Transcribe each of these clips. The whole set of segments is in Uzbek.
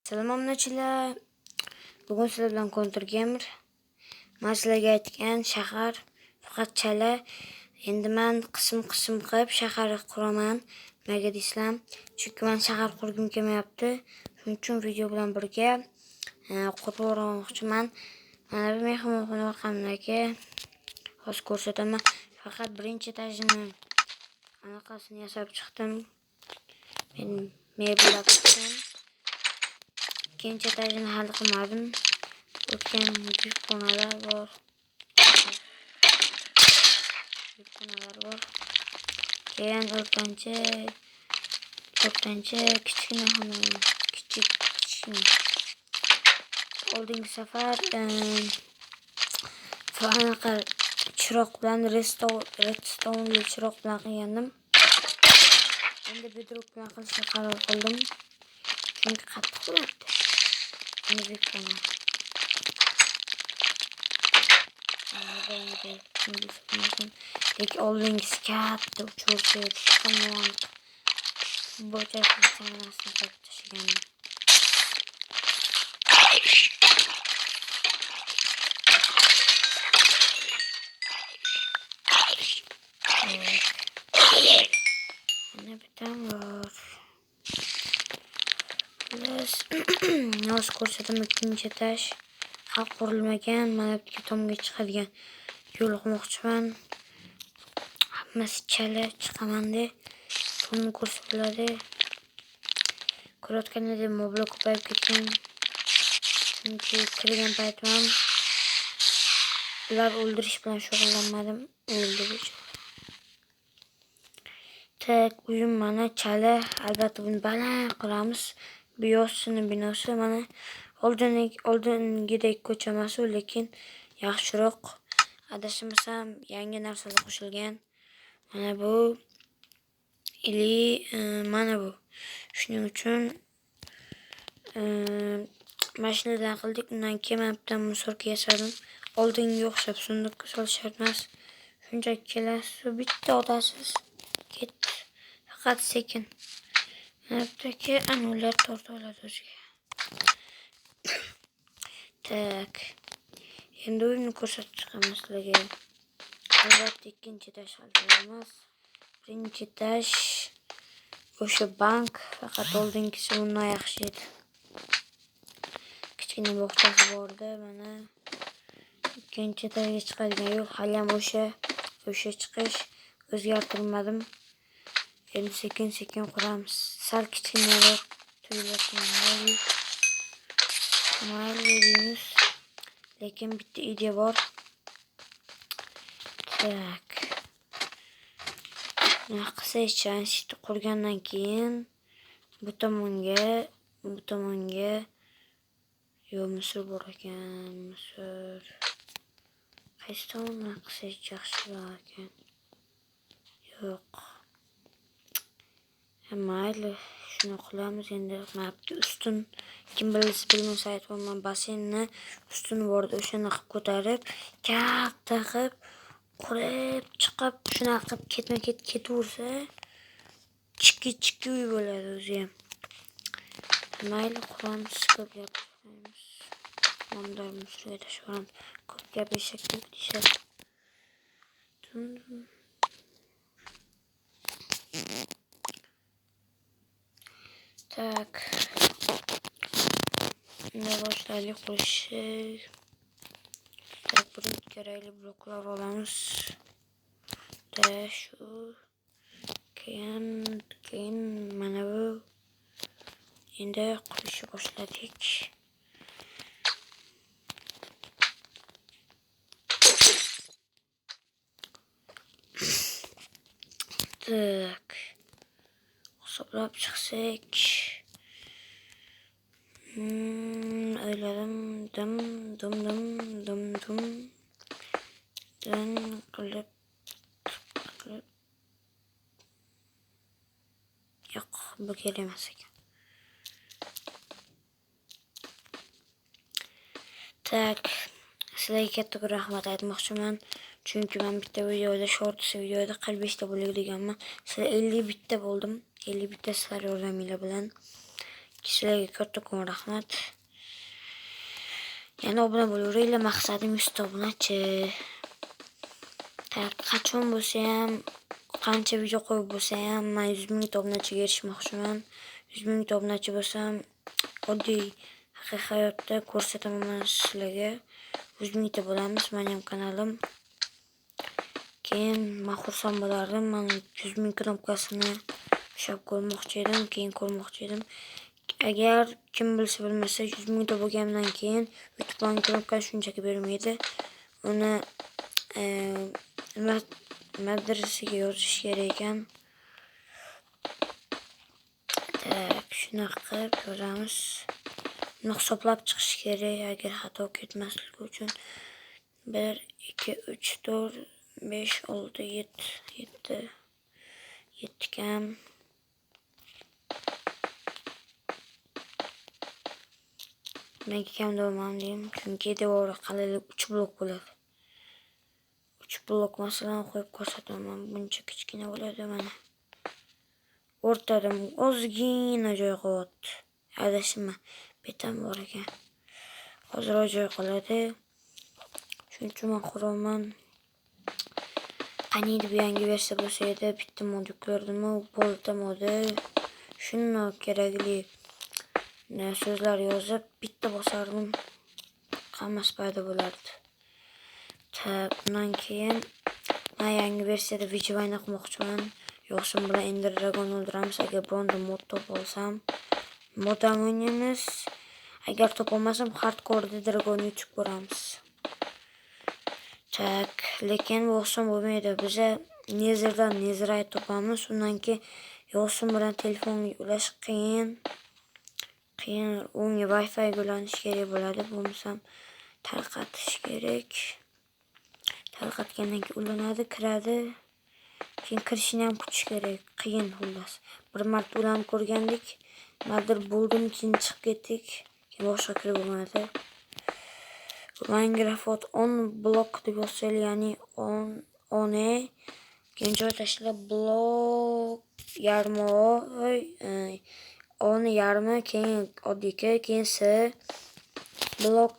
Salom bugun sizlar bilan Counter Gamer. Men sizlarga aytgan shahar faqat chala. Endi men qism qilib shahar quraman. Nega deysizlar? Chunki men shahar qurgim kelmayapti. Shuning uchun video bilan birga qurib o'rganmoqchiman. Mana bu mehmonxona orqamdagi hozir ko'rsataman. Faqat birinchi etajini anaqasini yasab chiqdim. Men mebel chiqdim. İkinci etajını hal qilmadim. O'tgan büyük xonalar bor. Keyin o'rtancha kichkina xona, kichkina. Oldingi safar anaqa chiroq bilan redstone chiroq bilan qilgandim. Endi bedrock bilan qilishga qaror qildim. Chunki qattiq bo'ladi. Lekin oldingisi katta uchuvchi chiqaman. Bo'chasini kamerasini qo'yib tashlagandim. Mana bitam bor. Nos ko'rsataman ikkinchi etaj. Hali qurilmagan, mana bu tomga chiqadigan yo'l qilmoqchiman. Hammasi chala chiqaman deb tomni ko'rsa bo'ladi. Ko'rayotganingizda moblar ko'payib ketgan. Chunki kirgan paytim ular o'ldirish bilan shug'ullanmadim. O'ldirish. Tak uyim mana chala, albatta buni baland qilamiz. Bu yo'sini binosi mana oldingidek ko'cha emas, lekin yaxshiroq. Adashmasam yangi narsalar qo'shilgan. Mana bu mana bu. Shuning uchun mashinadan qildik. Undan keyin men bitta musorga yasadim. Oldinga o'xshab sunduqqa solish shart emas. Shunchaki kelasiz, bitta odasiz. Ketdi. Faqat sekin. Mana ular tortib oladi o'ziga. Tak. Endi uyimni ko'rsatib chiqaman sizlarga. Albatta ikkinchi etaj emas. Birinchi etaj o'sha bank, faqat oldingisi undan yaxshi edi. Kichkina bog'chasi bor edi, mana ikkinchi etajga chiqadigan yo'l hali ham o'sha chiqish o'zgartirmadim. Endi sekin quramiz. Sal kichkinaroq tuyulayotgan mayli, lekin bitta ideya bor. Tak. Nima qilsa qurgandan keyin bu tomonga musor bor ekan, musor. Qaysi tomonga qilsa yaxshi ekan? Yo'q. Mayli, shuni qilamiz endi. Mana bu ustun kim bilmasa aytmayman, basseynni ustuni bor edi. O'shani qilib ko'tarib, katta qilib qurib chiqib, shunaqa qilib ketma-ket ketaversa, chikki uy bo'ladi o'zi ham. Mayli, quramiz, ko'p gapirmaymiz. Nomdor musriga tashlaveramiz. Ko'p gap eshak deyishadi. Tak. Endi boshlaylik qurishni. Birinchi kerakli bloklar olamiz. Shu. Keyin mana bu. Endi qurishni boshladik. Tak. Hisoblab chiqsak. O'yladim, dim qilib. Yo'q, bu kerak emas ekan. Tak, sizlarga katta rahmat aytmoqchiman. Chunki men bitta videoda, shorts videoda 45 ta bo'laylik deganman. Sizlar 50 bitta bo'ldim. 50 bitta sizlar yordaminglar bilan. Sizlarga kattakon rahmat. Yana obuna bo'laveringlar. Maqsadim 100 ta obunachi. Qachon bo'lsa ham, qancha video qo'yib bo'lsa ham, men 100 ming obunachiga erishmoqchiman. 100 ming obunachi bo'lsam, oddiy haqiqiy hayotda ko'rsataman sizlarga. 100 ming ta bo'lamiz, mening kanalim. Keyin men xursand bo'lardim. Men 100 ming knopkasini ushlab ko'rmoqchi edim, keyin ko'rmoqchi edim. Agar kim bilsa bilmasa 100 ming ta bo'lgandan keyin YouTube knopkani shunchaki bermaydi. Uni madrasaga yozish kerak ekan. Shunaqa qilib yozamiz. Buni hisoblab chiqish kerak agar xato ketmasligi uchun. 1 2 3 4 5 6 7 7 kam. Nega kam deyman deyim, chunki devori qalinlik 3 blok bo'ladi. 3 blok masalan qo'yib ko'rsataman. Buncha kichkina bo'ladi mana. O'rtada ozgina joy qolyapti. Adashma, betam bor ekan. Hozir joy qoladi. Shuning uchun men quraman. Qaniydi bu yangi versiya bo'lsa edi, bitta mod yuklardim, bo'ldi modi. Shunga kerakli so'zlar yozib, bitta bosardim. Hammasi paydo bo'lardi. Bundan keyin men yangi versiyada video o'ynamoqchiman. Yo'qsin bilan Ender Dragon o'ldiramiz. Agar bironta mod top olsam, moddan o'ynaymiz. Agar top olmasam, hardcore Dragon yutib ko'ramiz. Lekin bu oson bo'lmaydi. Biz Nezerdan Nezerite topamiz. Undan keyin yo'qsin bilan telefonga ulash qiyin. Unga Wi-Fi ulanish kerak bo'ladi. Bo'lmasam tarqatish kerak. Tarqatgandan keyin ulanadi, kiradi. Keyin kirishini ham kutish kerak. Qiyin xullas. Bir marta ulanib ko'rgandik. Nimadir bo'ldim, keyin chiqib ketdik. Keyin boshqa kirib bo'lmadi. Minecraft 10 blok deb yozsanglar, ya'ni 10 keyin joy tashlab blok yarmi 10 yarmi, keyin oddiy keyin s blok,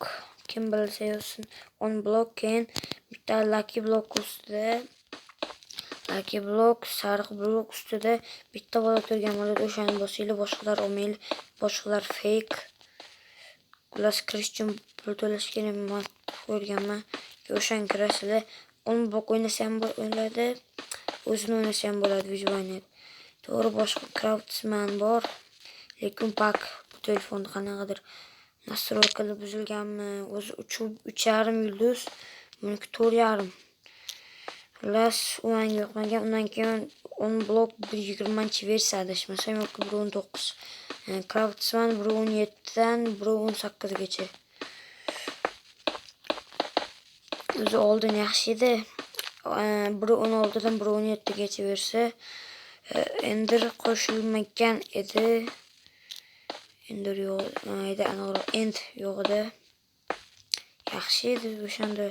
kim bilsa yozsin. 10 blok, keyin bitta lucky blok ustida, lucky blok, sariq blok ustida bitta bola turgan bo'ladi. O'shani bosinglar, boshqalar olmaylar, boshqalar fake. Xullas kirish uchun pul to'lash kerak, men ko'rganman. O'shan kirasizlar. 10 blok o'ynasa ham bo'ladi, o'zini o'ynasa ham bo'ladi, video o'ynaydi. To'g'ri, boshqa Craftsman bor, lekin pak bu telefonda qanaqadir nastroykalar buzilganmi, o'zi 3,5 yulduz, buniki 4,5. Xullas, u menga yoqmagan. Undan keyin 10 blok 120-versiya adashmasam, yoki 1.19. Craftsman 1.17dan 1.18gacha. O'zi oldin yaxshi edi. 1.16dan 1.17gacha versa. Ender qo'shilmagan edi. Ender yo'q edi, end yo'q edi. Yaxshi edi o'shanda.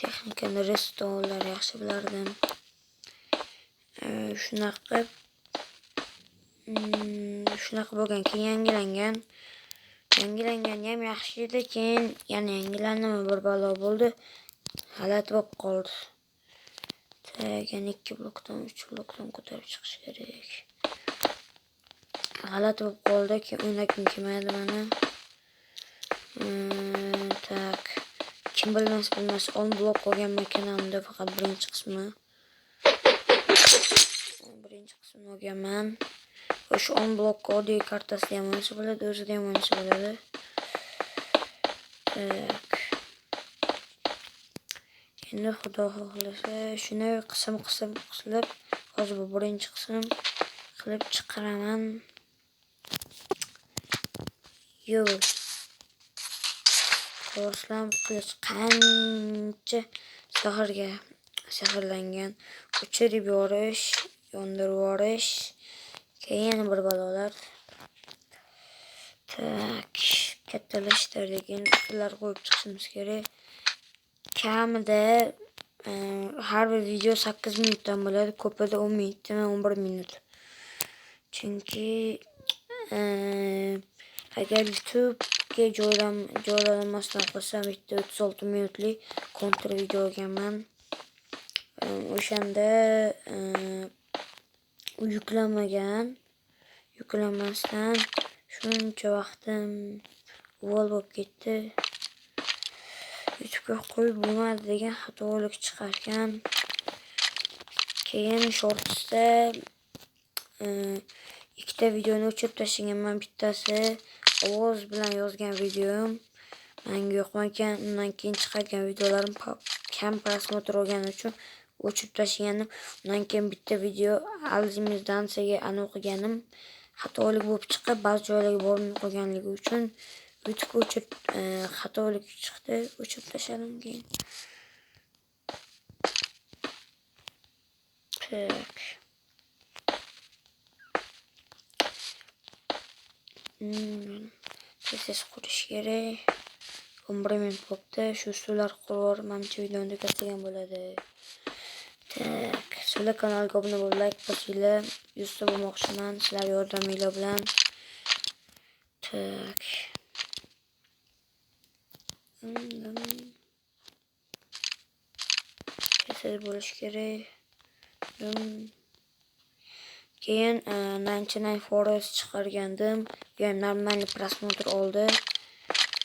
Texnikani restorlar yaxshi bilardim. Shunaqa bo'lgan. Keyin yangilangan ham yaxshi edi. Keyin yana yangilandimi, bir balo bo'ldi. G'alati bo'lib qoldi. Yana 2 blokdan 3 blokdan ko'tarib chiqish kerak. G'alati bo'lib qoldi. Keyin o'ynagim kelmaydi mana. Kim bilmas 10 blok olganman kanalimda, faqat birinchi qismini olganman. O'sha 10 blok oddiy kartasida ham o'ynasa bo'ladi, o'zida ham o'ynasa bo'ladi. Endi xudo xohlasa shuni qism qilib, hozir bu birinchi qism qilib chiqaraman. Yo'q. To'g'rislam qilich qancha sehrlangan. O'chirib yorish, yondirib yorish, keyin bir balolar. Kattalashtirgan ular qo'yib chiqishimiz kerak. Kamida har bir video 8 minutdan bo'ladi, ko'pida 10 minutdan 11 minut. Chunki Agar YouTube'ga joylanmasdan qolsam, bitta 36 minutlik kontra video olganman. O'shanda u yuklanmasdan shuncha vaqtim vol bo'lib ketdi. YouTube'ga qo'yib bo'lmadi degan xatolik chiqargan. Keyin shortsda ikkita videoni o'chirib tashlaganman. Bittasi ovoz bilan yozgan videom menga yoqmagan, undan keyin chiqargan videolarim kam prosmotr olgani uchun o'chirib tashlagandim. Undan keyin bitta video Alzheimer dansiyaga o'qiganim xatolik bo'lib chiqib, ba'zi joylarga bormay qolganligi uchun YouTube o'chirib xatolik chiqdi, o'chirib tashladim keyin. Tak. Tez qurish kerak. 11 minut bo'libdi. Shu usullar qurib, menimcha videoni tugatgan bo'ladi. Tak, sizlar kanalga obuna bo'lib, like bosinglar. 100 ta bo'lmoqchiman sizlar yordaminglar bilan. Tak. Tez bo'lish kerak. Keyin 99 Forest chiqargandim. Keyin normal prosmotr oldi.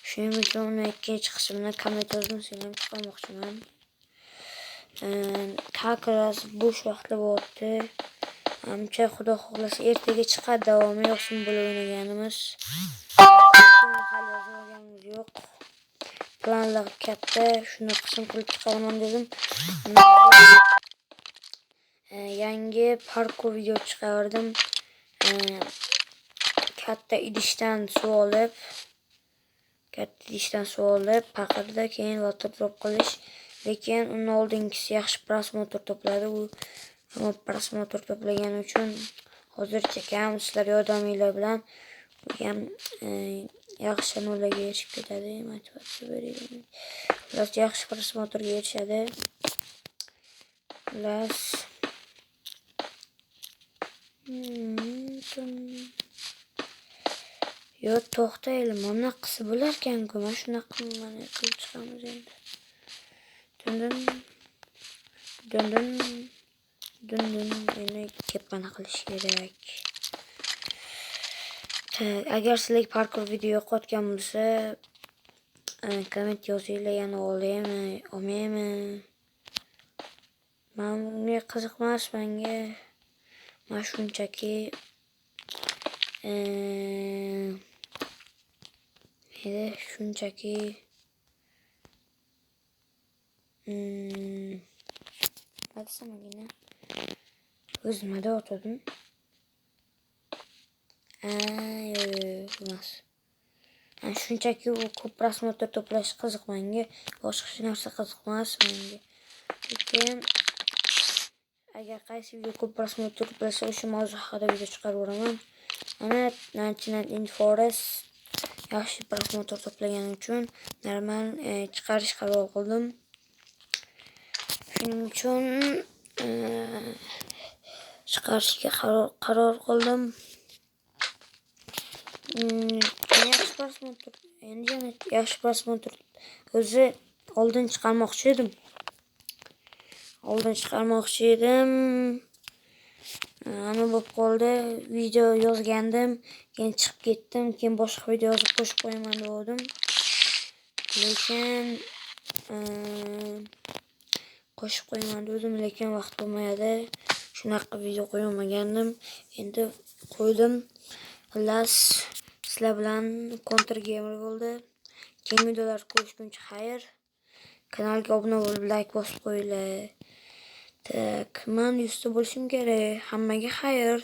Shuning uchun uni ikkinchi qismini komment yozdim, sizlarga chiqarmoqchiman. Kakras bo'sh vaqtda bo'lyapti. Menimcha xudo xohlasa ertaga chiqadi davomi, yo'qsin bo'lib o'ynaganimiz. Hali yozganimiz yo'q. Planlar katta, shuni qism qilib chiqaraman dedim. Yangi parkour video chiqardim. Katta idishdan suv olib, paqirda keyin water drop qilish. Lekin uni oldingisi yaxshi prosmotr to'pladi. U prosmotr to'plagani uchun hozircha kam sizlar yordaminglar bilan bu ham yaxshi nolaga erishib ketadi. Motivatsiya beradi. Biroz yaxshi prosmotrga erishadi. Plus yo to'xtaylik, mana qilsa bo'lar ekan-ku. Men shunaqa qilib chiqamiz endi. Endi kepana qilish kerak. Agar sizlarga parkour video yoqayotgan bo'lsa, komment yozinglar, yana olaymi, olmaymi? Menga qiziqmas, menga shunchaki Adsamagina o'zimda o'tirdim. Emas. Shunchaki u ko'p prosmotr to'plash qiziq menga, boshqa hech narsa qiziqmas menga. Lekin agar qaysi video ko'p prosmotr to'plasa, o'sha mavzu haqida video chiqarib o'raman. Mana 99 Forest yaxshi prosmotr to'plagani uchun normal chiqarish qaror qildim. Shuning uchun chiqarishga qaror qildim. Yaxshi prosmotr o'zi oldin chiqarmoqchi edim. Ana bo'lib qoldi. Video yozgandim, keyin chiqib ketdim, keyin boshqa video yozib qo'shib qo'yaman dedim. Lekin qo'shib qo'yaman dedim, lekin vaqt bo'lmadi. Shunaqa video qo'ymagandim. Endi qo'ydim. Xullas, sizlar bilan Counter Gamer bo'ldi. Keyingi videolar ko'rishguncha xayr. Kanalga obuna bo'lib, like bosib qo'yinglar. Tak, men 100 ta bo'lishim kerak. Hammaga xayr.